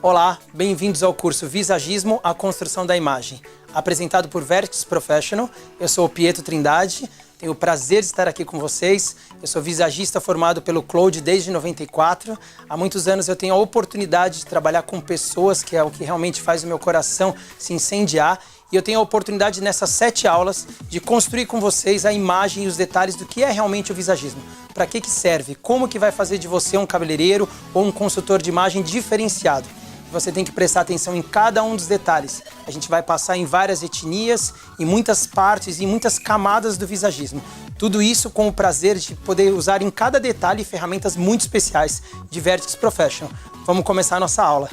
Olá, bem-vindos ao curso Visagismo, a Construção da Imagem, apresentado por Vertex Professional. Eu sou o Pietro Trindade, tenho o prazer de estar aqui com vocês. Eu sou visagista formado pelo Claude desde 94. Há muitos anos eu tenho a oportunidade de trabalhar com pessoas, que é o que realmente faz o meu coração se incendiar. E eu tenho a oportunidade nessas 7 aulas de construir com vocês a imagem e os detalhes do que é realmente o visagismo. Para que serve? Como que vai fazer de você um cabeleireiro ou um consultor de imagem diferenciado? Você tem que prestar atenção em cada um dos detalhes. A gente vai passar em várias etnias, em muitas partes e muitas camadas do visagismo. Tudo isso com o prazer de poder usar em cada detalhe ferramentas muito especiais de Vertex Professional. Vamos começar a nossa aula.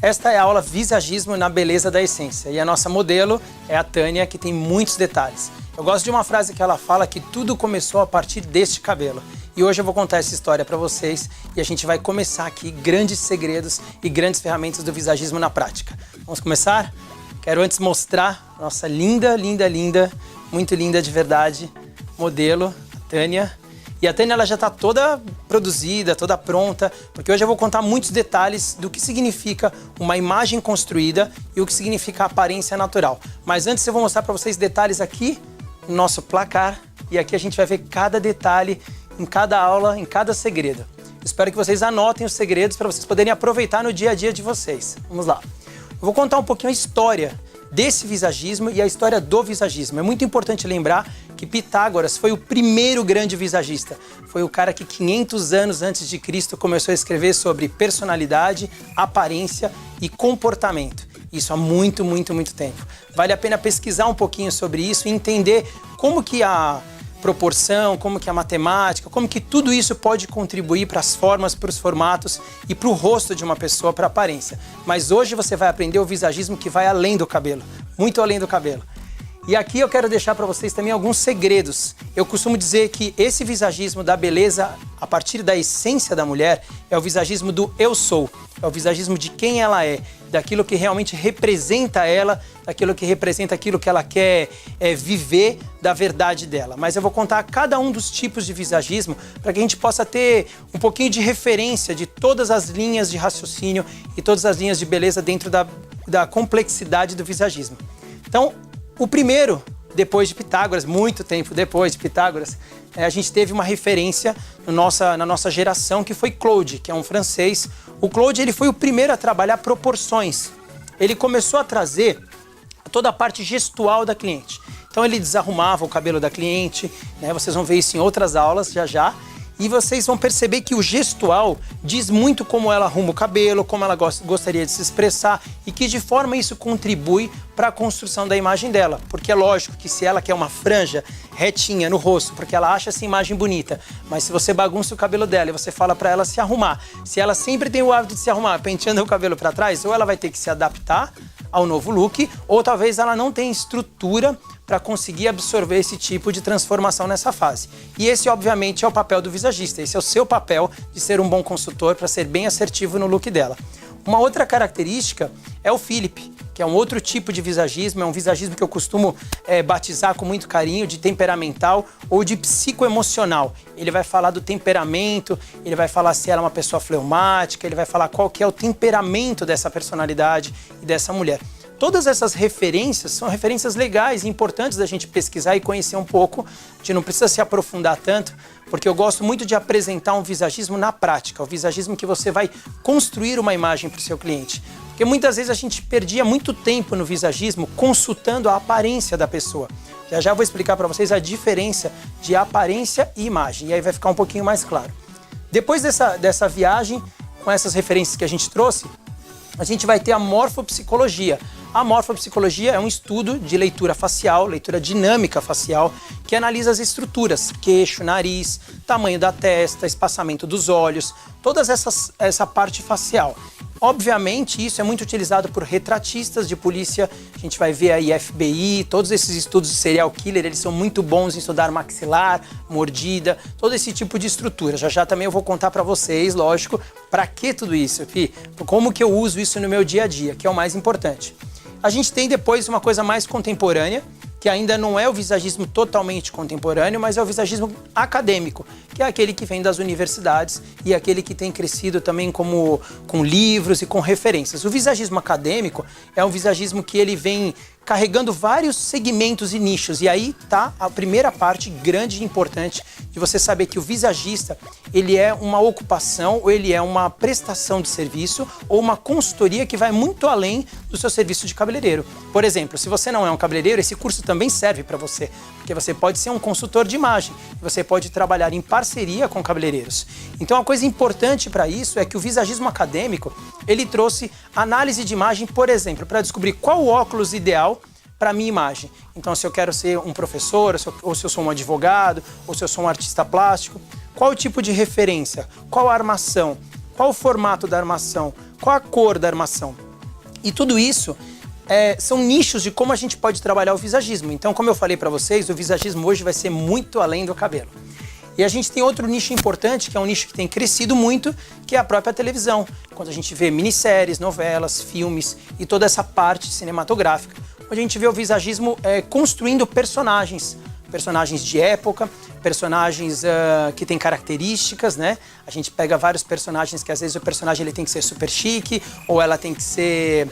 Esta é a aula Visagismo na Beleza da Essência. E a nossa modelo é a Tânia, que tem muitos detalhes. Eu gosto de uma frase que ela fala que tudo começou a partir deste cabelo. E hoje eu vou contar essa história para vocês e a gente vai começar aqui grandes segredos e grandes ferramentas do visagismo na prática. Vamos começar? Quero antes mostrar a nossa linda, muito linda de verdade, modelo, a Tânia. E a Tânia ela já está toda produzida, toda pronta, porque hoje eu vou contar muitos detalhes do que significa uma imagem construída e o que significa a aparência natural. Mas antes eu vou mostrar para vocês detalhes aqui no nosso placar e aqui a gente vai ver cada detalhe em cada aula, em cada segredo. Espero que vocês anotem os segredos para vocês poderem aproveitar no dia a dia de vocês. Vamos lá. Eu vou contar um pouquinho a história desse visagismo e a história do visagismo. É muito importante lembrar que Pitágoras foi o primeiro grande visagista. Foi o cara que 500 anos antes de Cristo começou a escrever sobre personalidade, aparência e comportamento. Isso há muito tempo. Vale a pena pesquisar um pouquinho sobre isso e entender como que a proporção, como que a matemática, como que tudo isso pode contribuir para as formas, para os formatos e para o rosto de uma pessoa, para a aparência. Mas hoje você vai aprender o visagismo que vai além do cabelo, muito além do cabelo. E aqui eu quero deixar para vocês também alguns segredos. Eu costumo dizer que esse visagismo da beleza, a partir da essência da mulher, é o visagismo do eu sou. É o visagismo de quem ela é, daquilo que realmente representa ela, daquilo que representa aquilo que ela quer viver da verdade dela. Mas eu vou contar cada um dos tipos de visagismo para que a gente possa ter um pouquinho de referência de todas as linhas de raciocínio e todas as linhas de beleza dentro da complexidade do visagismo. Então, o primeiro, depois de Pitágoras, muito tempo depois de Pitágoras, a gente teve uma referência na nossa geração, que foi Claude, que é um francês. O Claude ele foi o primeiro a trabalhar proporções. Ele começou a trazer toda a parte gestual da cliente. Então ele desarrumava o cabelo da cliente, né? Vocês vão ver isso em outras aulas já. E vocês vão perceber que o gestual diz muito como ela arruma o cabelo, como ela gostaria de se expressar e que de forma isso contribui para a construção da imagem dela. Porque é lógico que se ela quer uma franja retinha no rosto, porque ela acha essa imagem bonita, mas se você bagunça o cabelo dela e você fala para ela se arrumar, se ela sempre tem o hábito de se arrumar penteando o cabelo para trás, ou ela vai ter que se adaptar ao novo look, ou talvez ela não tenha estrutura para conseguir absorver esse tipo de transformação nessa fase. E esse, obviamente, é o papel do visagista. Esse é o seu papel de ser um bom consultor para ser bem assertivo no look dela. Uma outra característica é o Philip, que é um outro tipo de visagismo, é um visagismo que eu costumo batizar com muito carinho de temperamental ou de psicoemocional. Ele vai falar do temperamento, ele vai falar se ela é uma pessoa fleumática, ele vai falar qual que é o temperamento dessa personalidade e dessa mulher. Todas essas referências são referências legais e importantes da gente pesquisar e conhecer um pouco. A gente não precisa se aprofundar tanto, porque eu gosto muito de apresentar um visagismo na prática, o visagismo que você vai construir uma imagem para o seu cliente. Porque muitas vezes a gente perdia muito tempo no visagismo consultando a aparência da pessoa. Já vou explicar para vocês a diferença de aparência e imagem, e aí vai ficar um pouquinho mais claro. Depois dessa viagem, com essas referências que a gente trouxe, a gente vai ter a morfopsicologia. A morfopsicologia é um estudo de leitura facial, leitura dinâmica facial, que analisa as estruturas, queixo, nariz, tamanho da testa, espaçamento dos olhos, toda essa parte facial. Obviamente, isso é muito utilizado por retratistas de polícia, a gente vai ver aí FBI, todos esses estudos de serial killer, eles são muito bons em estudar maxilar, mordida, todo esse tipo de estrutura. Já também eu vou contar para vocês, lógico, para que tudo isso, como que eu uso isso no meu dia a dia, que é o mais importante. A gente tem depois uma coisa mais contemporânea, que ainda não é o visagismo totalmente contemporâneo, mas é o visagismo acadêmico, que é aquele que vem das universidades e aquele que tem crescido também com livros e com referências. O visagismo acadêmico é um visagismo que ele vem carregando vários segmentos e nichos. E aí tá a primeira parte grande e importante de você saber que o visagista, ele é uma ocupação, ou ele é uma prestação de serviço, ou uma consultoria que vai muito além do seu serviço de cabeleireiro. Por exemplo, se você não é um cabeleireiro, esse curso também serve para você, porque você pode ser um consultor de imagem, você pode trabalhar em parceria com cabeleireiros. Então, a coisa importante para isso é que o visagismo acadêmico, ele trouxe análise de imagem, por exemplo, para descobrir qual o óculos ideal para a minha imagem. Então, se eu quero ser um professor, ou se eu sou um advogado, ou se eu sou um artista plástico, qual o tipo de referência, qual a armação, qual o formato da armação, qual a cor da armação. E tudo isso são nichos de como a gente pode trabalhar o visagismo. Então, como eu falei para vocês, o visagismo hoje vai ser muito além do cabelo. E a gente tem outro nicho importante, que é um nicho que tem crescido muito, que é a própria televisão. Quando a gente vê minisséries, novelas, filmes e toda essa parte cinematográfica, a gente vê o visagismo construindo personagens de época, personagens que têm características, né? A gente pega vários personagens que às vezes o personagem ele tem que ser super chique, ou ela tem que ser,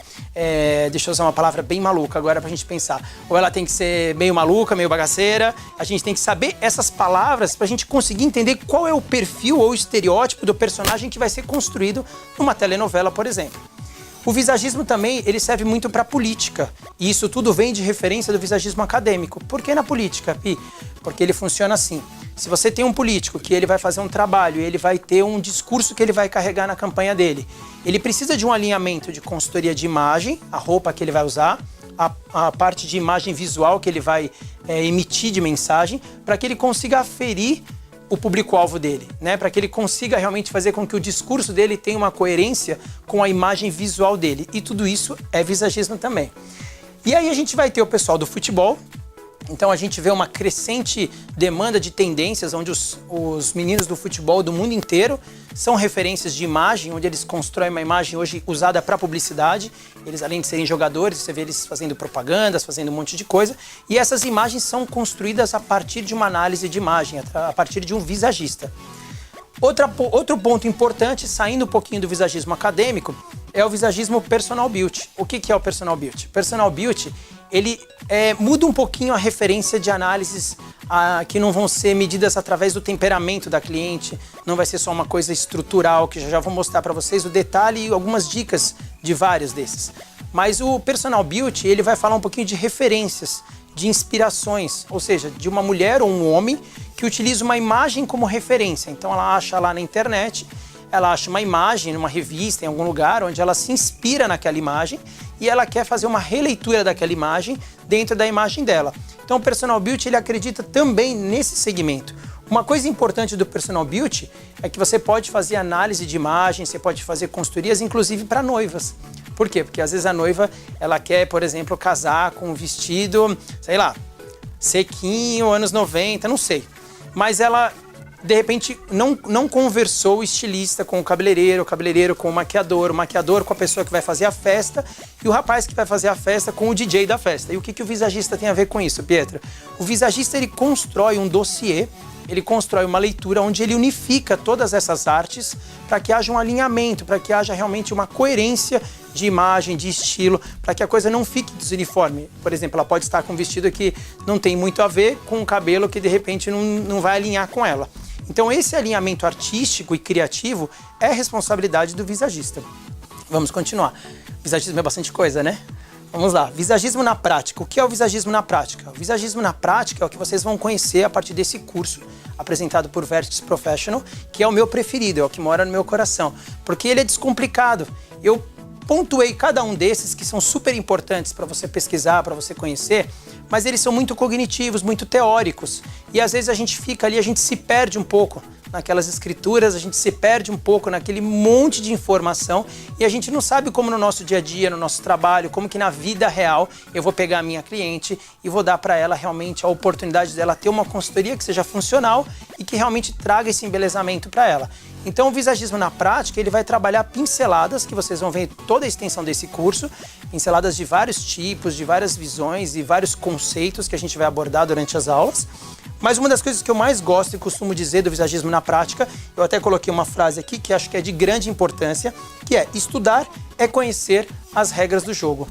deixa eu usar uma palavra bem maluca agora pra gente pensar, ou ela tem que ser meio maluca, meio bagaceira. A gente tem que saber essas palavras pra gente conseguir entender qual é o perfil ou o estereótipo do personagem que vai ser construído numa telenovela, por exemplo. O visagismo também, ele serve muito para política. E isso tudo vem de referência do visagismo acadêmico. Por que na política, Pi? Porque ele funciona assim. Se você tem um político que ele vai fazer um trabalho, ele vai ter um discurso que ele vai carregar na campanha dele, ele precisa de um alinhamento de consultoria de imagem, a roupa que ele vai usar, a parte de imagem visual que ele vai emitir de mensagem, para que ele consiga aferir o público-alvo dele, né? Para que ele consiga realmente fazer com que o discurso dele tenha uma coerência com a imagem visual dele. E tudo isso é visagismo também. E aí a gente vai ter o pessoal do futebol. Então a gente vê uma crescente demanda de tendências, onde os meninos do futebol do mundo inteiro são referências de imagem, onde eles constroem uma imagem hoje usada para publicidade. Eles, além de serem jogadores, você vê eles fazendo propagandas, fazendo um monte de coisa. E essas imagens são construídas a partir de uma análise de imagem, a partir de um visagista. Outro ponto importante, saindo um pouquinho do visagismo acadêmico, é o visagismo personal beauty. O que é o personal beauty? Personal beauty, ele muda um pouquinho a referência de análises que não vão ser medidas através do temperamento da cliente, não vai ser só uma coisa estrutural, que já vou mostrar para vocês o detalhe e algumas dicas de vários desses. Mas o personal beauty, ele vai falar um pouquinho de referências, de inspirações, ou seja, de uma mulher ou um homem que utiliza uma imagem como referência. Então ela acha lá na internet, ela acha uma imagem numa revista, em algum lugar, onde ela se inspira naquela imagem e ela quer fazer uma releitura daquela imagem dentro da imagem dela. Então o Personal Beauty, ele acredita também nesse segmento. Uma coisa importante do Personal Beauty é que você pode fazer análise de imagem, você pode fazer consultorias, inclusive para noivas. Por quê? Porque às vezes a noiva, ela quer, por exemplo, casar com um vestido, sei lá, sequinho, anos 90, não sei. Mas ela, de repente, não conversou o estilista com o cabeleireiro com o maquiador com a pessoa que vai fazer a festa e o rapaz que vai fazer a festa com o DJ da festa. E o que o visagista tem a ver com isso, Pietro? O visagista, ele constrói um dossiê, ele constrói uma leitura onde ele unifica todas essas artes para que haja um alinhamento, para que haja realmente uma coerência de imagem, de estilo, para que a coisa não fique desuniforme. Por exemplo, ela pode estar com um vestido que não tem muito a ver com um cabelo que de repente não vai alinhar com ela. Então esse alinhamento artístico e criativo é responsabilidade do visagista. Vamos continuar. Visagismo é bastante coisa, né? Vamos lá. Visagismo na prática. O que é o visagismo na prática? O visagismo na prática é o que vocês vão conhecer a partir desse curso apresentado por Vertex Professional, que é o meu preferido, é o que mora no meu coração, porque ele é descomplicado. Eu pontuei cada um desses que são super importantes para você pesquisar, para você conhecer, mas eles são muito cognitivos, muito teóricos. E às vezes a gente fica ali, a gente se perde um pouco naquelas escrituras, a gente se perde um pouco naquele monte de informação e a gente não sabe como no nosso dia a dia, no nosso trabalho, como que na vida real eu vou pegar a minha cliente e vou dar para ela realmente a oportunidade dela ter uma consultoria que seja funcional e que realmente traga esse embelezamento para ela. Então o visagismo na prática, ele vai trabalhar pinceladas, que vocês vão ver toda a extensão desse curso, pinceladas de vários tipos, de várias visões e vários conceitos que a gente vai abordar durante as aulas. Mas uma das coisas que eu mais gosto e costumo dizer do visagismo na prática, eu até coloquei uma frase aqui que acho que é de grande importância, que é: estudar é conhecer as regras do jogo.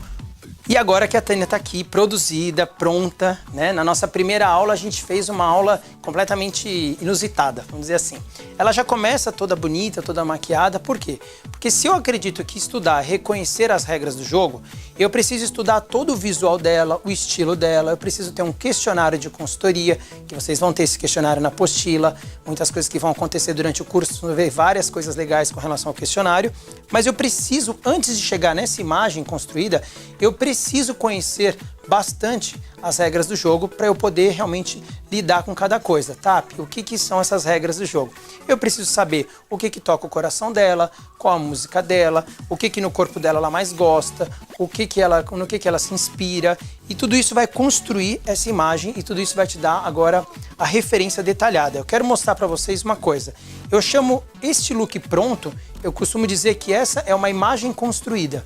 E agora que a Tânia está aqui, produzida, pronta, né? Na nossa primeira aula a gente fez uma aula completamente inusitada, vamos dizer assim. Ela já começa toda bonita, toda maquiada, por quê? Porque se eu acredito que estudar é reconhecer as regras do jogo, eu preciso estudar todo o visual dela, o estilo dela, eu preciso ter um questionário de consultoria, que vocês vão ter esse questionário na apostila, muitas coisas que vão acontecer durante o curso, vocês vão ver várias coisas legais com relação ao questionário, mas eu preciso, antes de chegar nessa imagem construída, eu preciso conhecer bastante as regras do jogo para eu poder realmente lidar com cada coisa. O que são essas regras do jogo? Eu preciso saber o que toca o coração dela, qual a música dela, o que no corpo dela ela mais gosta, no que ela se inspira, e tudo isso vai construir essa imagem e tudo isso vai te dar agora a referência detalhada. Eu quero mostrar para vocês uma coisa. Eu chamo este look pronto, eu costumo dizer que essa é uma imagem construída.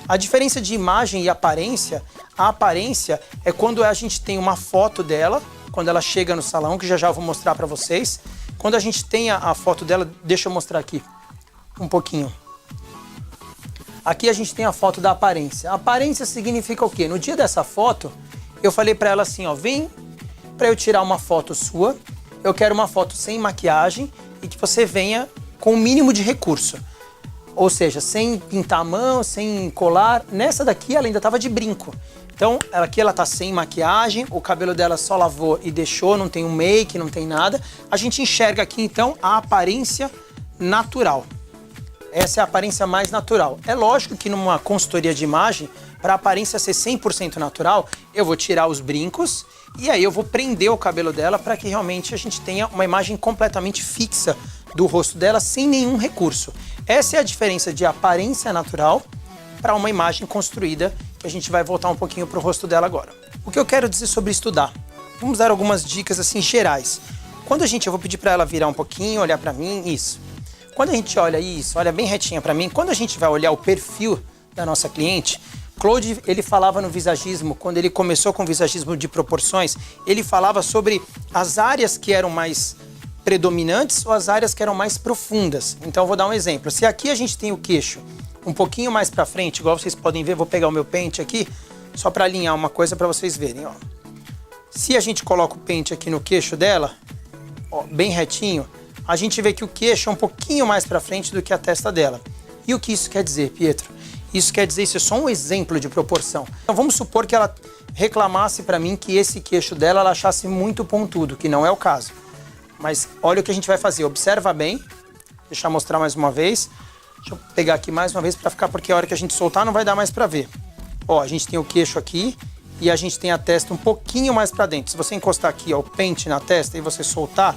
A diferença de imagem e aparência, a aparência é quando a gente tem uma foto dela, quando ela chega no salão, que já eu vou mostrar para vocês. Quando a gente tem a foto dela, deixa eu mostrar aqui um pouquinho. Aqui a gente tem a foto da aparência. A aparência significa o quê? No dia dessa foto, eu falei para ela assim, ó, vem para eu tirar uma foto sua, eu quero uma foto sem maquiagem e que você venha com o mínimo de recurso. Ou seja, sem pintar a mão, sem colar. Nessa daqui ela ainda estava de brinco. Então aqui ela tá sem maquiagem, o cabelo dela só lavou e deixou, não tem um make, não tem nada. A gente enxerga aqui então a aparência natural. Essa é a aparência mais natural. É lógico que numa consultoria de imagem, para a aparência ser 100% natural, eu vou tirar os brincos e aí eu vou prender o cabelo dela para que realmente a gente tenha uma imagem completamente fixa do rosto dela sem nenhum recurso. Essa é a diferença de aparência natural para uma imagem construída, que a gente vai voltar um pouquinho para o rosto dela agora. O que eu quero dizer sobre estudar? Vamos dar algumas dicas assim gerais. Eu vou pedir para ela virar um pouquinho, olhar para mim, isso. Quando a gente olha isso, olha bem retinha para mim, quando a gente vai olhar o perfil da nossa cliente, Claude, ele falava no visagismo, quando ele começou com o visagismo de proporções, ele falava sobre as áreas que eram mais predominantes ou as áreas que eram mais profundas. Então eu vou dar um exemplo. Se aqui a gente tem o queixo um pouquinho mais para frente, igual vocês podem ver, vou pegar o meu pente aqui, só para alinhar uma coisa para vocês verem, ó. Se a gente coloca o pente aqui no queixo dela, ó, bem retinho, a gente vê que o queixo é um pouquinho mais para frente do que a testa dela. E o que isso quer dizer, Pietro? Isso quer dizer, isso é só um exemplo de proporção. Então vamos supor que ela reclamasse para mim que esse queixo dela ela achasse muito pontudo, que não é o caso. Mas olha o que a gente vai fazer, observa bem, deixa eu mostrar mais uma vez. Deixa eu pegar aqui mais uma vez para ficar, porque a hora que a gente soltar não vai dar mais para ver. Ó, a gente tem o queixo aqui e a gente tem a testa um pouquinho mais para dentro. Se você encostar aqui, ó, o pente na testa e você soltar,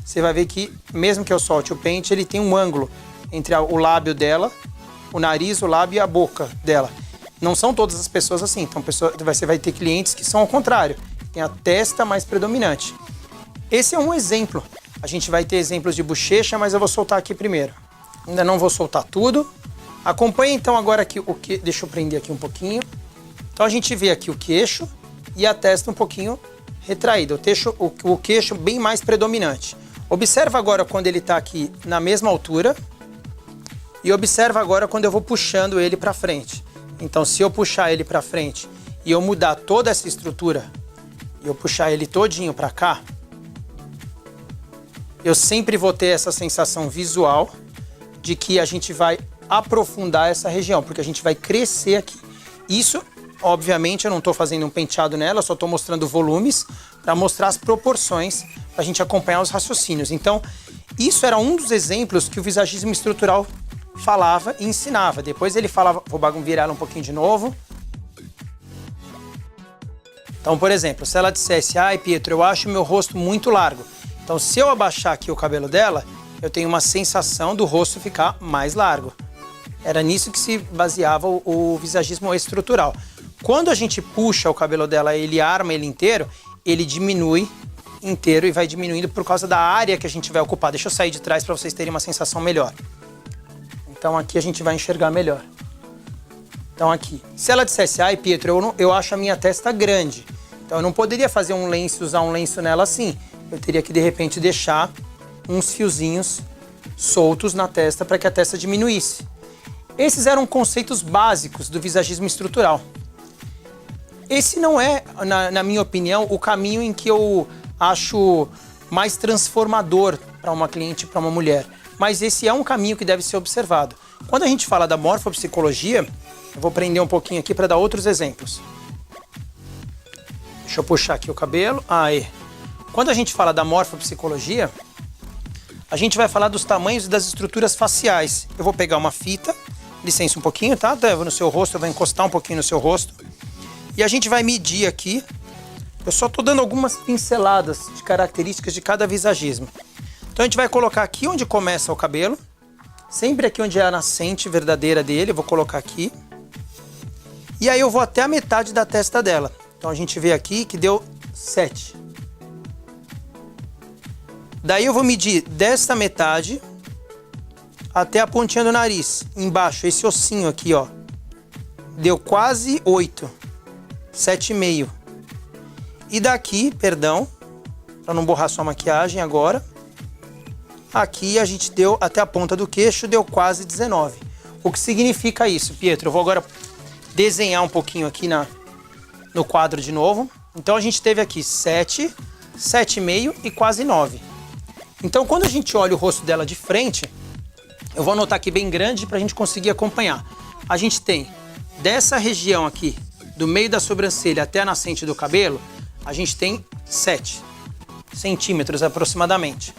você vai ver que, mesmo que eu solte o pente, ele tem um ângulo entre o lábio dela, o nariz, o lábio e a boca dela. Não são todas as pessoas assim, então você vai ter clientes que são ao contrário, tem a testa mais predominante. Esse é um exemplo. A gente vai ter exemplos de bochecha, mas eu vou soltar aqui primeiro. Ainda não vou soltar tudo. Acompanhe então agora aqui o que. Deixa eu prender aqui um pouquinho. Então a gente vê aqui o queixo e a testa um pouquinho retraída. O queixo bem mais predominante. Observa agora quando ele está aqui na mesma altura. E observa agora quando eu vou puxando ele para frente. Então se eu puxar ele para frente e eu mudar toda essa estrutura, e eu puxar ele todinho para cá, eu sempre vou ter essa sensação visual de que a gente vai aprofundar essa região, porque a gente vai crescer aqui. Isso, obviamente, eu não estou fazendo um penteado nela, só estou mostrando volumes para mostrar as proporções, para a gente acompanhar os raciocínios. Então, isso era um dos exemplos que o visagismo estrutural falava e ensinava. Depois ele falava, vou virar ela um pouquinho de novo. Então, por exemplo, se ela dissesse, ai Pietro, eu acho meu rosto muito largo, Então, se eu abaixar aqui o cabelo dela, eu tenho uma sensação do rosto ficar mais largo. Era nisso que se baseava o visagismo estrutural. Quando a gente puxa o cabelo dela, ele arma ele inteiro, ele diminui inteiro e vai diminuindo por causa da área que a gente vai ocupar. Deixa eu sair de trás para vocês terem uma sensação melhor. Então aqui a gente vai enxergar melhor. Então aqui. Se ela dissesse, ai Pietro, eu acho a minha testa grande. Então eu não poderia fazer um lenço, usar um lenço nela assim. Eu teria que de repente deixar uns fiozinhos soltos na testa para que a testa diminuísse. Esses eram conceitos básicos do visagismo estrutural. Esse não é, na minha opinião, o caminho em que eu acho mais transformador para uma cliente, para uma mulher. Mas esse é um caminho que deve ser observado. Quando a gente fala da morfopsicologia, eu vou prender um pouquinho aqui para dar outros exemplos. Deixa eu puxar aqui o cabelo. Aí. Quando a gente fala da morfopsicologia, a gente vai falar dos tamanhos e das estruturas faciais. Eu vou pegar uma fita, licença um pouquinho, tá? Eu vou no seu rosto, eu vou encostar um pouquinho no seu rosto. E a gente vai medir aqui. Eu só tô dando algumas pinceladas de características de cada visagismo. Então a gente vai colocar aqui onde começa o cabelo. Sempre aqui onde é a nascente verdadeira dele, eu vou colocar aqui. E aí eu vou até a metade da testa dela. Então a gente vê aqui que deu 7. Daí eu vou medir desta metade até a pontinha do nariz. Embaixo, esse ossinho aqui, ó. Deu quase 8. 7,5. E daqui, perdão, para não borrar sua maquiagem agora. Aqui a gente deu até a ponta do queixo, deu quase 19. O que significa isso, Pietro? Eu vou agora desenhar um pouquinho aqui no quadro de novo. Então a gente teve aqui 7, 7,5 e quase 9. Então quando a gente olha o rosto dela de frente, eu vou anotar aqui bem grande para a gente conseguir acompanhar. A gente tem dessa região aqui, do meio da sobrancelha até a nascente do cabelo, a gente tem 7 centímetros aproximadamente.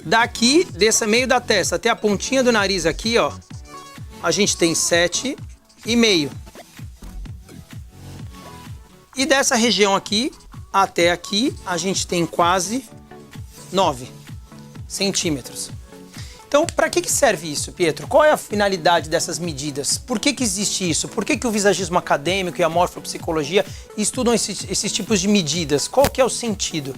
Daqui, desse meio da testa até a pontinha do nariz aqui, ó, a gente tem 7,5. E dessa região aqui até aqui, a gente tem quase 9 centímetros. Então, para que serve isso, Pietro? Qual é a finalidade dessas medidas? Por que existe isso? Por que o visagismo acadêmico e a morfopsicologia estudam esses tipos de medidas? Qual que é o sentido?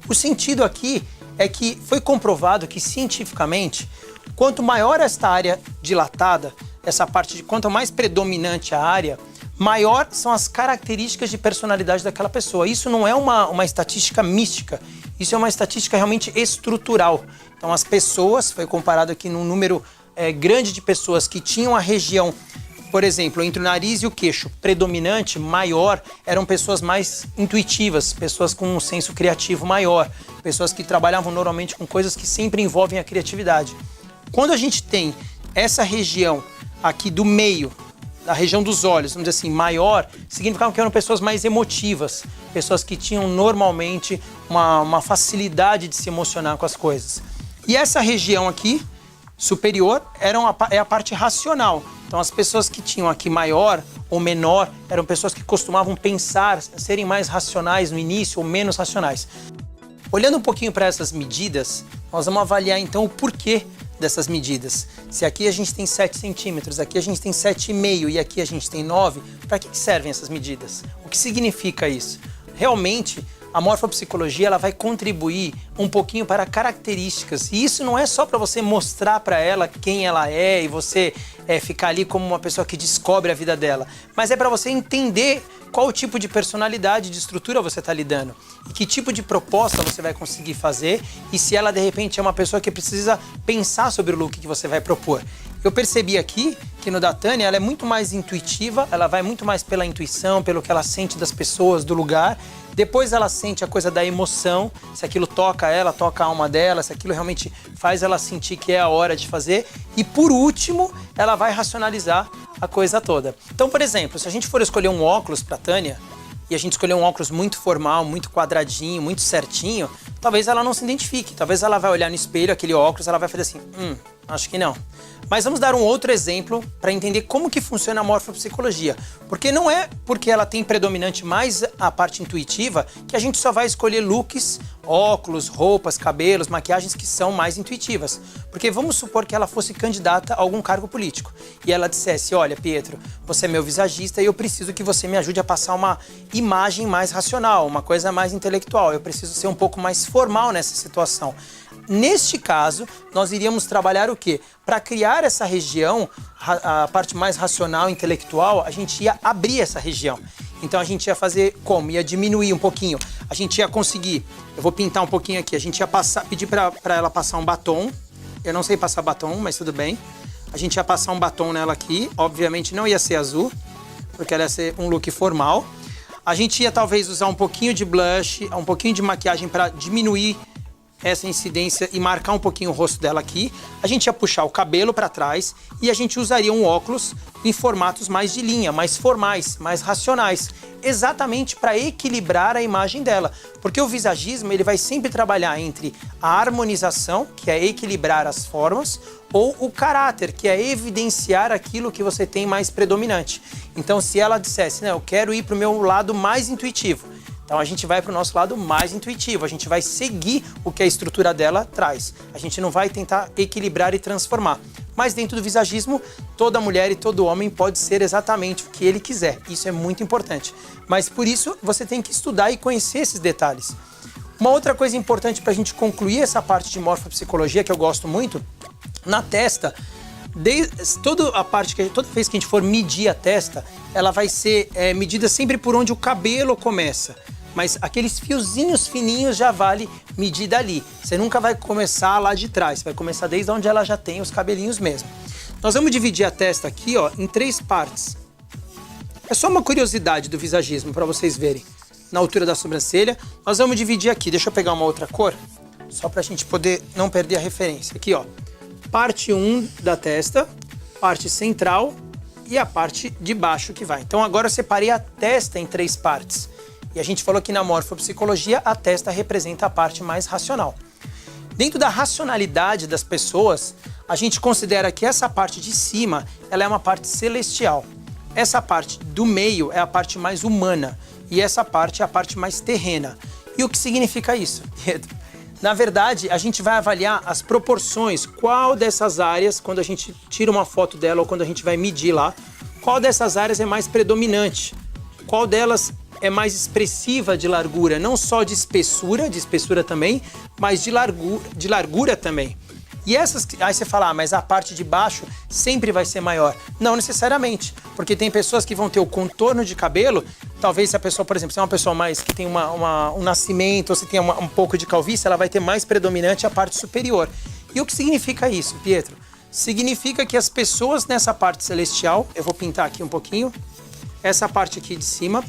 O sentido aqui é que foi comprovado que, cientificamente, quanto maior esta área dilatada, essa parte de quanto mais predominante a área, maior são as características de personalidade daquela pessoa. Isso não é uma estatística mística, isso é uma estatística realmente estrutural. Então as pessoas, foi comparado aqui num número grande de pessoas que tinham a região, por exemplo, entre o nariz e o queixo predominante, maior, eram pessoas mais intuitivas, pessoas com um senso criativo maior, pessoas que trabalhavam normalmente com coisas que sempre envolvem a criatividade. Quando a gente tem essa região aqui do meio, da região dos olhos, vamos dizer assim, maior, significava que eram pessoas mais emotivas, pessoas que tinham normalmente uma facilidade de se emocionar com as coisas. E essa região aqui, superior, é a parte racional. Então as pessoas que tinham aqui maior ou menor, eram pessoas que costumavam pensar, serem mais racionais no início ou menos racionais. Olhando um pouquinho para essas medidas, nós vamos avaliar então o porquê dessas medidas. Se aqui a gente tem 7 centímetros, aqui a gente tem 7,5 e aqui a gente tem 9, para que servem essas medidas? O que significa isso? Realmente, a morfopsicologia ela vai contribuir um pouquinho para características. E isso não é só para você mostrar para ela quem ela é e você ficar ali como uma pessoa que descobre a vida dela. Mas é para você entender qual tipo de personalidade, de estrutura você está lidando. E que tipo de proposta você vai conseguir fazer. E se ela, de repente, é uma pessoa que precisa pensar sobre o look que você vai propor. Eu percebi aqui que no da Tânia ela é muito mais intuitiva, ela vai muito mais pela intuição, pelo que ela sente das pessoas, do lugar. Depois ela sente a coisa da emoção, se aquilo toca ela, toca a alma dela, se aquilo realmente faz ela sentir que é a hora de fazer. E por último, ela vai racionalizar a coisa toda. Então, por exemplo, se a gente for escolher um óculos para Tânia, e a gente escolher um óculos muito formal, muito quadradinho, muito certinho, talvez ela não se identifique. Talvez ela vai olhar no espelho aquele óculos, ela vai fazer assim, Acho que não. Mas vamos dar um outro exemplo para entender como que funciona a morfopsicologia. Porque não é porque ela tem predominante mais a parte intuitiva que a gente só vai escolher looks, óculos, roupas, cabelos, maquiagens que são mais intuitivas. Porque vamos supor que ela fosse candidata a algum cargo político e ela dissesse, olha, Pietro, você é meu visagista e eu preciso que você me ajude a passar uma imagem mais racional, uma coisa mais intelectual. Eu preciso ser um pouco mais formal nessa situação. Neste caso, nós iríamos trabalhar o quê? Para criar essa região, a parte mais racional, intelectual, a gente ia abrir essa região. Então a gente ia fazer como? Ia diminuir um pouquinho. A gente ia conseguir, eu vou pintar um pouquinho aqui, a gente ia pedir para ela passar um batom. Eu não sei passar batom, mas tudo bem. A gente ia passar um batom nela aqui, obviamente não ia ser azul, porque ela ia ser um look formal. A gente ia talvez usar um pouquinho de blush, um pouquinho de maquiagem para diminuir essa incidência e marcar um pouquinho o rosto dela aqui. A gente ia puxar o cabelo para trás e a gente usaria um óculos em formatos mais de linha, mais formais, mais racionais, exatamente para equilibrar a imagem dela. Porque o visagismo ele vai sempre trabalhar entre a harmonização, que é equilibrar as formas, ou o caráter, que é evidenciar aquilo que você tem mais predominante. Então, se ela dissesse, não, eu quero ir para o meu lado mais intuitivo, então a gente vai para o nosso lado mais intuitivo, a gente vai seguir o que a estrutura dela traz. A gente não vai tentar equilibrar e transformar. Mas dentro do visagismo, toda mulher e todo homem pode ser exatamente o que ele quiser. Isso é muito importante. Mas por isso você tem que estudar e conhecer esses detalhes. Uma outra coisa importante para a gente concluir essa parte de morfopsicologia, que eu gosto muito, na testa, toda vez que a gente for medir a testa, ela vai ser medida sempre por onde o cabelo começa. Mas aqueles fiozinhos fininhos já vale medir dali. Você nunca vai começar lá de trás, vai começar desde onde ela já tem os cabelinhos mesmo. Nós vamos dividir a testa aqui, ó, em 3 partes. É só uma curiosidade do visagismo para vocês verem. Na altura da sobrancelha, nós vamos dividir aqui. Deixa eu pegar uma outra cor, só para a gente poder não perder a referência. Aqui, ó, parte 1 da testa, parte central e a parte de baixo que vai. Então agora eu separei a testa em 3 partes. E a gente falou que na morfopsicologia a testa representa a parte mais racional. Dentro da racionalidade das pessoas, a gente considera que essa parte de cima ela é uma parte celestial. Essa parte do meio é a parte mais humana e essa parte é a parte mais terrena. E o que significa isso, Pedro? Na verdade, a gente vai avaliar as proporções, qual dessas áreas, quando a gente tira uma foto dela ou quando a gente vai medir lá, qual dessas áreas é mais predominante, qual delas é mais expressiva de largura, não só de espessura também, mas de largura também. E essas, aí você fala, mas a parte de baixo sempre vai ser maior. Não necessariamente, porque tem pessoas que vão ter o contorno de cabelo, talvez se a pessoa, por exemplo, se é uma pessoa mais que tem um nascimento, ou se tem um pouco de calvície, ela vai ter mais predominante a parte superior. E o que significa isso, Pietro? Significa que as pessoas nessa parte celestial, eu vou pintar aqui um pouquinho, essa parte aqui de cima,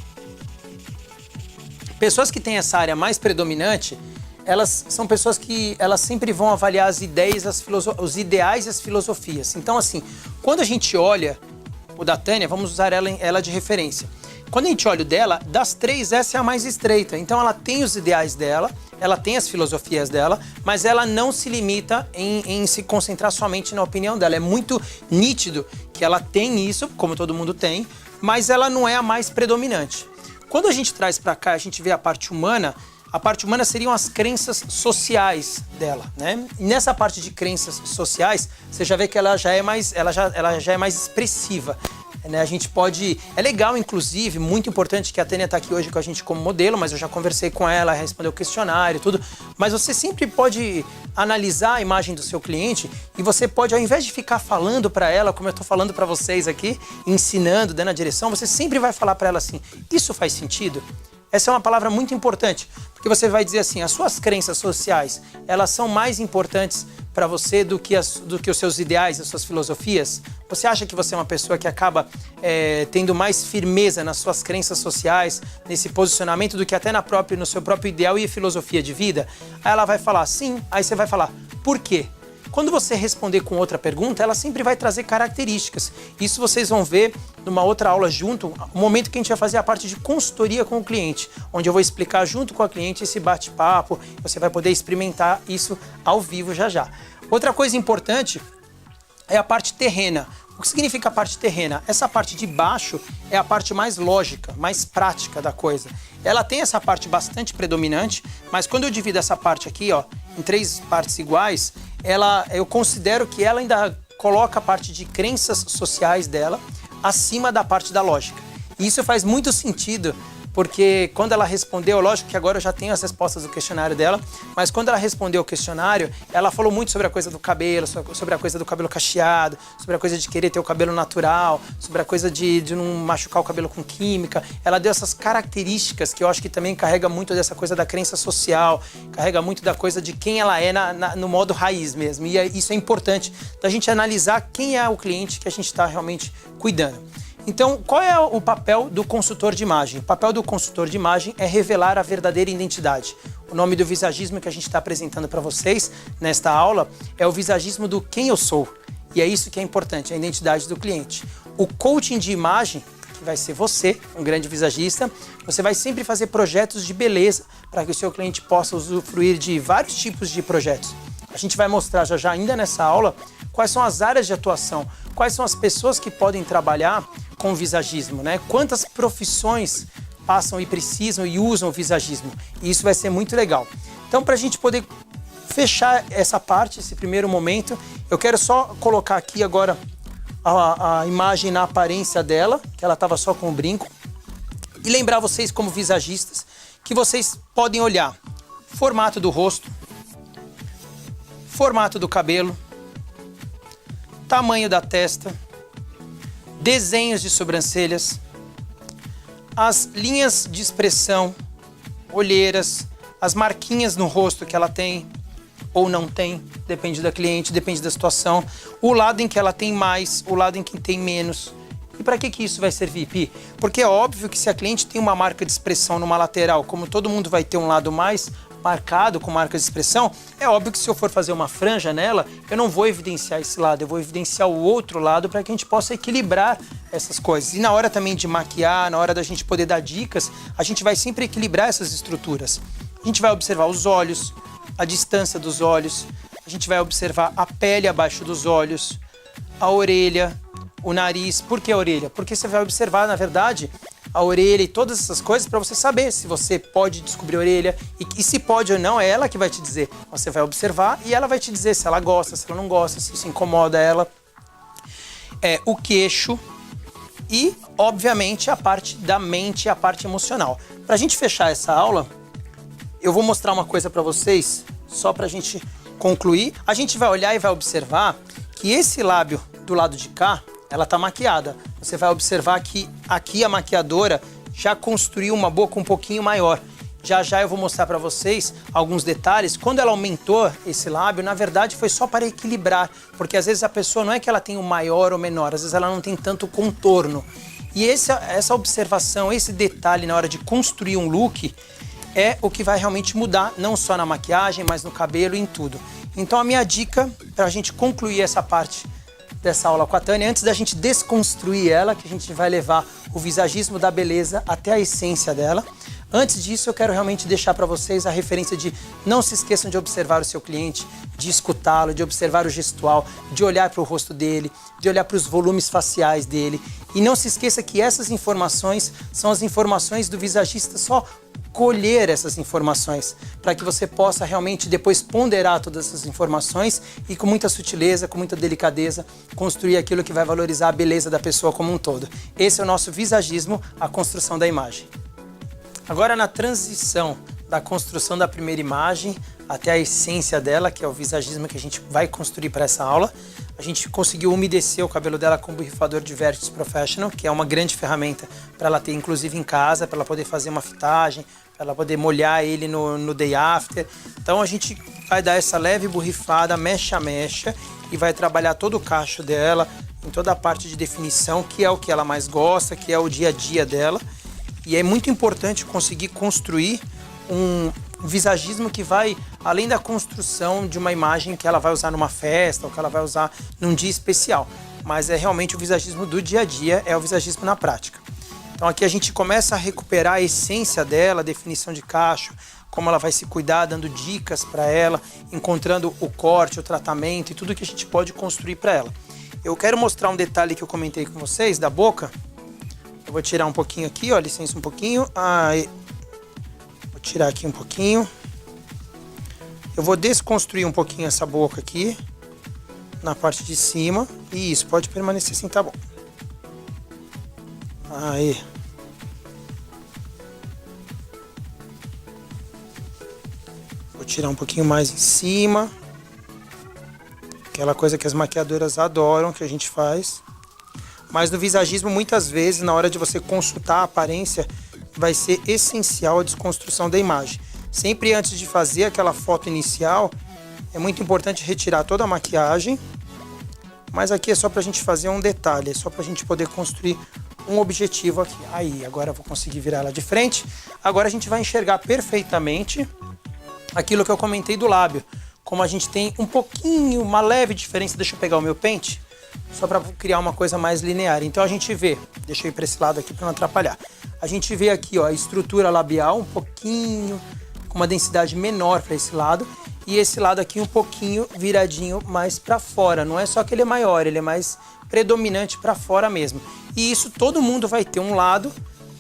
pessoas que têm essa área mais predominante, elas são pessoas que elas sempre vão avaliar as ideias, os ideais e as filosofias. Então, assim, quando a gente olha o da Tânia, vamos usar ela de referência. Quando a gente olha o dela, das 3, essa é a mais estreita. Então, ela tem os ideais dela, ela tem as filosofias dela, mas ela não se limita em se concentrar somente na opinião dela. É muito nítido que ela tem isso, como todo mundo tem, mas ela não é a mais predominante. Quando a gente traz para cá, a gente vê a parte humana seriam as crenças sociais dela, né? E nessa parte de crenças sociais, você já vê que ela já é mais expressiva, né? A gente pode... É legal, inclusive, muito importante que a Tânia está aqui hoje com a gente como modelo, mas eu já conversei com ela, respondeu o questionário e tudo. Mas você sempre pode analisar a imagem do seu cliente e você pode, ao invés de ficar falando para ela, como eu estou falando para vocês aqui, ensinando, dando a direção, você sempre vai falar para ela assim, isso faz sentido? Essa é uma palavra muito importante, porque você vai dizer assim, as suas crenças sociais, elas são mais importantes para você do que os seus ideais, as suas filosofias? Você acha que você é uma pessoa que acaba tendo mais firmeza nas suas crenças sociais, nesse posicionamento, do que até no seu próprio ideal e filosofia de vida? Aí ela vai falar sim, aí você vai falar, por quê? Quando você responder com outra pergunta, ela sempre vai trazer características. Isso vocês vão ver numa outra aula junto, o momento que a gente vai fazer a parte de consultoria com o cliente, onde eu vou explicar junto com a cliente esse bate-papo, você vai poder experimentar isso ao vivo já já. Outra coisa importante é a parte terrena. O que significa a parte terrena? Essa parte de baixo é a parte mais lógica, mais prática da coisa. Ela tem essa parte bastante predominante, mas quando eu divido essa parte aqui, ó, em 3 partes iguais, eu considero que ela ainda coloca a parte de crenças sociais dela acima da parte da lógica. E isso faz muito sentido, porque quando ela respondeu, lógico que agora eu já tenho as respostas do questionário dela, mas quando ela respondeu o questionário, ela falou muito sobre a coisa do cabelo, sobre a coisa do cabelo cacheado, sobre a coisa de querer ter o cabelo natural, sobre a coisa de não machucar o cabelo com química. Ela deu essas características que eu acho que também carrega muito dessa coisa da crença social, carrega muito da coisa de quem ela é no modo raiz mesmo. E isso é importante da gente analisar quem é o cliente que a gente está realmente cuidando. Então, qual é o papel do consultor de imagem? O papel do consultor de imagem é revelar a verdadeira identidade. O nome do visagismo que a gente está apresentando para vocês nesta aula é o visagismo do quem eu sou. E é isso que é importante, a identidade do cliente. O coaching de imagem, que vai ser você, um grande visagista, você vai sempre fazer projetos de beleza para que o seu cliente possa usufruir de vários tipos de projetos. A gente vai mostrar já ainda nessa aula quais são as áreas de atuação, quais são as pessoas que podem trabalhar com visagismo, né? Quantas profissões passam e precisam e usam o visagismo. E isso vai ser muito legal. Então, para a gente poder fechar essa parte, esse primeiro momento, eu quero só colocar aqui agora a imagem na aparência dela, que ela estava só com o brinco, e lembrar vocês como visagistas que vocês podem olhar formato do rosto, formato do cabelo, tamanho da testa, desenhos de sobrancelhas, as linhas de expressão, olheiras, as marquinhas no rosto que ela tem ou não tem, depende da cliente, depende da situação, o lado em que ela tem mais, o lado em que tem menos. E para que isso vai servir, Pi? Porque é óbvio que se a cliente tem uma marca de expressão numa lateral, como todo mundo vai ter um lado mais marcado com marca de expressão, é óbvio que se eu for fazer uma franja nela, eu não vou evidenciar esse lado, eu vou evidenciar o outro lado para que a gente possa equilibrar essas coisas. E na hora também de maquiar, na hora da gente poder dar dicas, a gente vai sempre equilibrar essas estruturas. A gente vai observar os olhos, a distância dos olhos, a gente vai observar a pele abaixo dos olhos, a orelha, o nariz. Por que a orelha? Porque você vai observar, na verdade, a orelha e todas essas coisas para você saber se você pode descobrir a orelha e se pode ou não, é ela que vai te dizer. Você vai observar e ela vai te dizer se ela gosta, se ela não gosta, se isso incomoda ela. O queixo e, obviamente, a parte da mente, a parte emocional. Para a gente fechar essa aula, eu vou mostrar uma coisa para vocês, só para a gente concluir. A gente vai olhar e vai observar que esse lábio do lado de cá, ela tá maquiada. Você vai observar que aqui a maquiadora já construiu uma boca um pouquinho maior. Já eu vou mostrar para vocês alguns detalhes. Quando ela aumentou esse lábio, na verdade foi só para equilibrar, porque às vezes a pessoa não é que ela tem o maior ou menor, às vezes ela não tem tanto contorno. E essa observação, esse detalhe na hora de construir um look é o que vai realmente mudar, não só na maquiagem, mas no cabelo e em tudo. Então a minha dica para a gente concluir essa parte dessa aula com a Tânia, antes da gente desconstruir ela, que a gente vai levar o visagismo da beleza até a essência dela. Antes disso, eu quero realmente deixar para vocês a referência de não se esqueçam de observar o seu cliente, de escutá-lo, de observar o gestual, de olhar para o rosto dele, de olhar para os volumes faciais dele. E não se esqueça que essas informações são as informações do visagista, só colher essas informações, para que você possa realmente depois ponderar todas essas informações e com muita sutileza, com muita delicadeza, construir aquilo que vai valorizar a beleza da pessoa como um todo. Esse é o nosso visagismo, a construção da imagem. Agora, na transição da construção da primeira imagem até a essência dela, que é o visagismo que a gente vai construir para essa aula, a gente conseguiu umedecer o cabelo dela com o borrifador de Vertex Professional, que é uma grande ferramenta para ela ter, inclusive, em casa, para ela poder fazer uma fitagem, para ela poder molhar ele no day after. Então, a gente vai dar essa leve borrifada, mecha a mecha, e vai trabalhar todo o cacho dela, em toda a parte de definição, que é o que ela mais gosta, que é o dia a dia dela. E é muito importante conseguir construir um visagismo que vai além da construção de uma imagem que ela vai usar numa festa ou que ela vai usar num dia especial. Mas é realmente o visagismo do dia a dia, é o visagismo na prática. Então aqui a gente começa a recuperar a essência dela, a definição de cacho, como ela vai se cuidar, dando dicas para ela, encontrando o corte, o tratamento e tudo que a gente pode construir para ela. Eu quero mostrar um detalhe que eu comentei com vocês, da boca. Eu vou tirar um pouquinho aqui, ó, licença um pouquinho. Vou tirar aqui um pouquinho. Eu vou desconstruir um pouquinho essa boca aqui, na parte de cima. E isso, pode permanecer assim, tá bom. Aí. Vou tirar um pouquinho mais em cima. Aquela coisa que as maquiadoras adoram, que a gente faz. Mas no visagismo, muitas vezes, na hora de você consultar a aparência, vai ser essencial a desconstrução da imagem. Sempre antes de fazer aquela foto inicial, é muito importante retirar toda a maquiagem. Mas aqui é só pra gente fazer um detalhe, é só pra gente poder construir um objetivo aqui. Aí, agora eu vou conseguir virar ela de frente. Agora a gente vai enxergar perfeitamente aquilo que eu comentei do lábio. Como a gente tem um pouquinho, uma leve diferença, deixa eu pegar o meu pente, só para criar uma coisa mais linear. Então a gente vê, deixa eu ir para esse lado aqui para não atrapalhar. A gente vê aqui, ó, a estrutura labial um pouquinho, com uma densidade menor para esse lado. E esse lado aqui um pouquinho viradinho mais para fora. Não é só que ele é maior, ele é mais predominante para fora mesmo. E isso todo mundo vai ter um lado.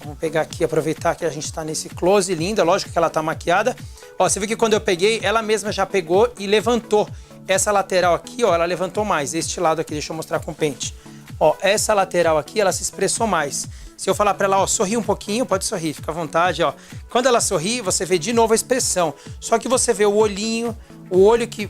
Vamos pegar aqui, aproveitar que a gente está nesse close linda. Lógico que ela tá maquiada. Ó, você viu que quando eu peguei, ela mesma já pegou e levantou. Essa lateral aqui, ó, ela levantou mais. Este lado aqui, deixa eu mostrar com o pente. Ó, essa lateral aqui, ela se expressou mais. Se eu falar para ela, ó, sorri um pouquinho, pode sorrir, fica à vontade, ó. Quando ela sorri, você vê de novo a expressão. Só que você vê o olhinho, o olho que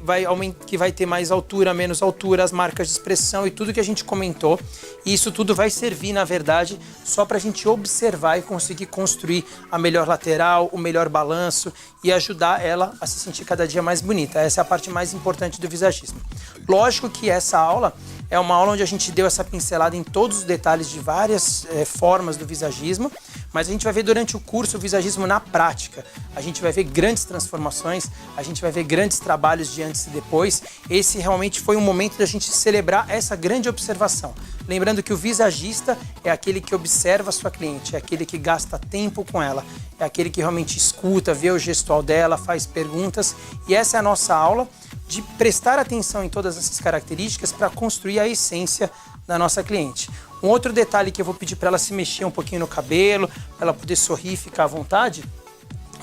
vai ter mais altura, menos altura, as marcas de expressão e tudo que a gente comentou. E isso tudo vai servir, na verdade, só para a gente observar e conseguir construir a melhor lateral, o melhor balanço e ajudar ela a se sentir cada dia mais bonita. Essa é a parte mais importante do visagismo. Lógico que essa aula é uma aula onde a gente deu essa pincelada em todos os detalhes de várias formas do visagismo, mas a gente vai ver durante o curso o visagismo na prática. A gente vai ver grandes transformações, a gente vai ver grandes trabalhos de antes e depois. Esse realmente foi um momento da gente celebrar essa grande observação. Lembrando que o visagista é aquele que observa a sua cliente, é aquele que gasta tempo com ela, é aquele que realmente escuta, vê o gestual dela, faz perguntas. E essa é a nossa aula de prestar atenção em todas essas características para construir a essência da nossa cliente. Um outro detalhe que eu vou pedir para ela se mexer um pouquinho no cabelo, para ela poder sorrir e ficar à vontade.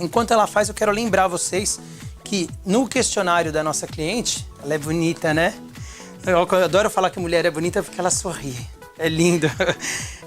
Enquanto ela faz, eu quero lembrar vocês que no questionário da nossa cliente, ela é bonita, né? Eu adoro falar que mulher é bonita porque ela sorri. É lindo.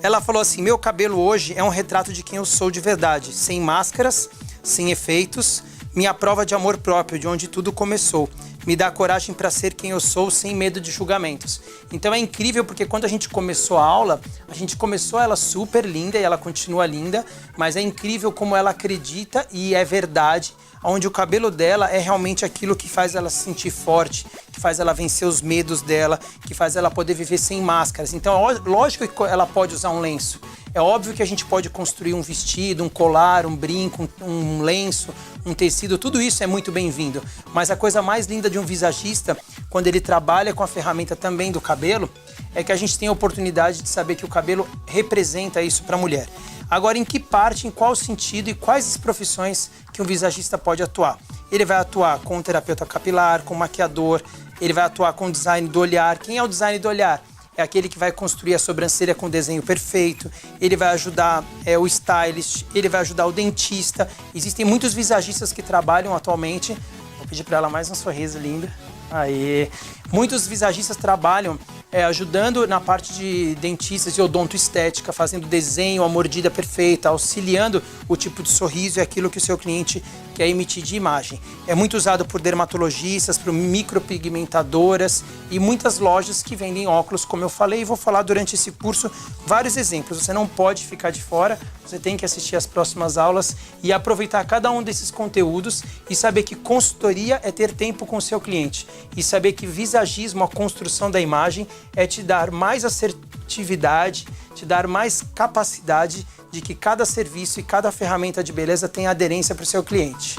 Ela falou assim, meu cabelo hoje é um retrato de quem eu sou de verdade, sem máscaras, sem efeitos, minha prova de amor próprio, de onde tudo começou. Me dá coragem para ser quem eu sou, sem medo de julgamentos. Então é incrível porque quando a gente começou a aula, a gente começou ela super linda e ela continua linda, mas é incrível como ela acredita e é verdade, onde o cabelo dela é realmente aquilo que faz ela se sentir forte, que faz ela vencer os medos dela, que faz ela poder viver sem máscaras. Então, lógico que ela pode usar um lenço. É óbvio que a gente pode construir um vestido, um colar, um brinco, um lenço, um tecido, tudo isso é muito bem-vindo. Mas a coisa mais linda de um visagista, quando ele trabalha com a ferramenta também do cabelo, é que a gente tem a oportunidade de saber que o cabelo representa isso para a mulher. Agora, em que parte, em qual sentido e quais as profissões que um visagista pode atuar? Ele vai atuar com um terapeuta capilar, com um maquiador, ele vai atuar com o design do olhar. Quem é o design do olhar? É aquele que vai construir a sobrancelha com o desenho perfeito, ele vai ajudar o stylist, ele vai ajudar o dentista. Existem muitos visagistas que trabalham atualmente. Vou pedir para ela mais um sorriso lindo. Aê! Muitos visagistas trabalham ajudando na parte de dentistas e odontoestética, fazendo desenho, a mordida perfeita, auxiliando o tipo de sorriso e aquilo que o seu cliente quer emitir de imagem. É muito usado por dermatologistas, por micropigmentadoras e muitas lojas que vendem óculos, como eu falei, e vou falar durante esse curso vários exemplos. Você não pode ficar de fora, você tem que assistir às próximas aulas e aproveitar cada um desses conteúdos e saber que consultoria é ter tempo com o seu cliente e saber que visagismo, a construção da imagem, é te dar mais assertividade, te dar mais capacidade de que cada serviço e cada ferramenta de beleza tenha aderência para o seu cliente.